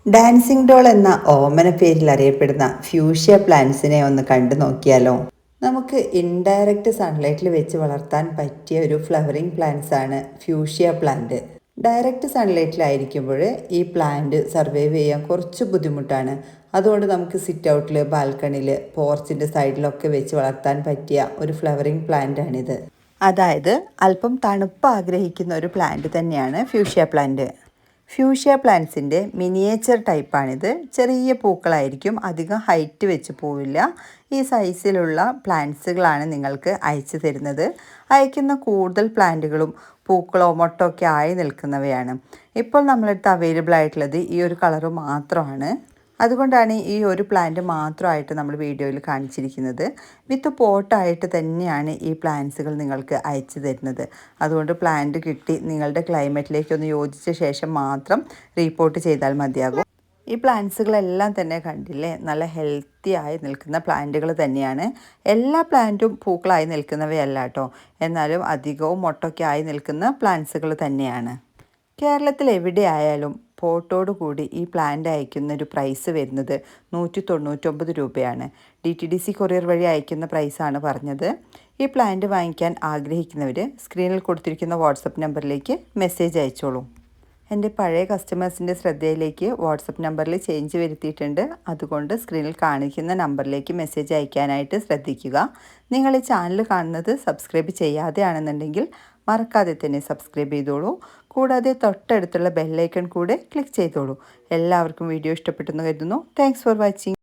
Dancing doll എന്ന ഓമന പേരിൽ അറിയപ്പെടുന്ന ഫ്യൂഷ്യ പ്ലാന്റ്സിനെ ഒന്ന് കണ്ടു നോക്കിയാലോ. നമുക്ക് ഇൻഡയറക്റ്റ് സൺലൈറ്റിൽ വെച്ച് വളർത്താൻ പറ്റിയ ഒരു ഫ്ലവറിംഗ് പ്ലാന്റ്സ് ആണ് ഫ്യൂഷ്യ പ്ലാന്റ്. ഡയറക്റ്റ് സൺലൈറ്റിലായിരിക്കുമ്പോൾ ഈ പ്ലാന്റ് സർവൈവ് ചെയ്യാൻ കുറച്ച് ബുദ്ധിമുട്ടാണ്. അതുകൊണ്ട് നമുക്ക് സിറ്റ് ഔട്ടിൽ, ബാൽക്കണിയിൽ, പോർച്ചിൻ്റെ സൈഡിലൊക്കെ വെച്ച് വളർത്താൻ പറ്റിയ ഒരു ഫ്ലവറിംഗ് പ്ലാന്റ് ആണിത്. അതായത് അല്പം തണുപ്പ് ആഗ്രഹിക്കുന്ന ഒരു പ്ലാന്റ് തന്നെയാണ് ഫ്യൂഷ്യ പ്ലാന്റ്. ഫ്യൂഷ്യ പ്ലാന്റ്സിൻ്റെ മിനിയേച്ചർ ടൈപ്പാണിത്. ചെറിയ പൂക്കളായിരിക്കും, അധികം ഹൈറ്റ് വെച്ച് പോവില്ല. ഈ സൈസിലുള്ള പ്ലാന്റ്സുകളാണ് നിങ്ങൾക്ക് അയച്ചു തരുന്നത്. അയക്കുന്ന കൂടുതൽ പ്ലാന്റുകളും പൂക്കളോ മൊട്ടോ ഒക്കെ ആയി നിൽക്കുന്നവയാണ്. ഇപ്പോൾ നമ്മളടുത്ത് അവൈലബിൾ ആയിട്ടുള്ളത് ഈ ഒരു കളറ് മാത്രമാണ്. അതുകൊണ്ടാണ് ഈ ഒരു പ്ലാന്റ് മാത്രമായിട്ട് നമ്മൾ വീഡിയോയിൽ കാണിച്ചിരിക്കുന്നത്. വിത്ത് പോട്ടായിട്ട് തന്നെയാണ് ഈ പ്ലാന്റ്സുകൾ നിങ്ങൾക്ക് അയച്ചു തരുന്നത്. അതുകൊണ്ട് പ്ലാന്റ് കിട്ടി നിങ്ങളുടെ ക്ലൈമറ്റിലേക്ക് ഒന്ന് യോജിച്ച ശേഷം മാത്രം റീപോർട്ട് ചെയ്താൽ മതിയാകും. ഈ പ്ലാന്റ്സുകളെല്ലാം തന്നെ കണ്ടില്ലേ, നല്ല ഹെൽത്തി ആയി നിൽക്കുന്ന പ്ലാന്റുകൾ തന്നെയാണ്. എല്ലാ പ്ലാന്റും പൂക്കളായി നിൽക്കുന്നവയല്ല കേട്ടോ, എന്നാലും അധികവും മൊട്ടൊക്കെ ആയി നിൽക്കുന്ന പ്ലാന്റ്സുകൾ തന്നെയാണ്. കേരളത്തിൽ എവിടെയായാലും പോട്ടോട് കൂടി ഈ പ്ലാന്റ് അയക്കുന്ന ഒരു പ്രൈസ് വരുന്നത് 199 രൂപയാണ്. DTDC കൊറിയർ വഴി അയക്കുന്ന പ്രൈസാണ് പറഞ്ഞത്. ഈ പ്ലാന്റ് വാങ്ങിക്കാൻ ആഗ്രഹിക്കുന്നവർ സ്ക്രീനിൽ കൊടുത്തിരിക്കുന്ന വാട്സപ്പ് നമ്പറിലേക്ക് മെസ്സേജ് അയച്ചോളൂ. എൻ്റെ പഴയ കസ്റ്റമേഴ്സിൻ്റെ ശ്രദ്ധയിലേക്ക് വാട്സപ്പ് നമ്പറിൽ ചേഞ്ച് വരുത്തിയിട്ടുണ്ട്. അതുകൊണ്ട് സ്ക്രീനിൽ കാണിക്കുന്ന നമ്പറിലേക്ക് മെസ്സേജ് അയക്കാനായിട്ട് ശ്രദ്ധിക്കുക. നിങ്ങൾ ഈ ചാനൽ കാണുന്നത് സബ്സ്ക്രൈബ് ചെയ്യാതെയാണെന്നുണ്ടെങ്കിൽ മറക്കാതെ തന്നെ സബ്സ്ക്രൈബ് ചെയ്തോളൂ. കൂടാതെ തൊട്ടടുത്തുള്ള ബെല്ലൈക്കൺ കൂടെ ക്ലിക്ക് ചെയ്തോളൂ. എല്ലാവർക്കും വീഡിയോ ഇഷ്ടപ്പെട്ടെന്ന് കരുതുന്നു. Thanks for watching.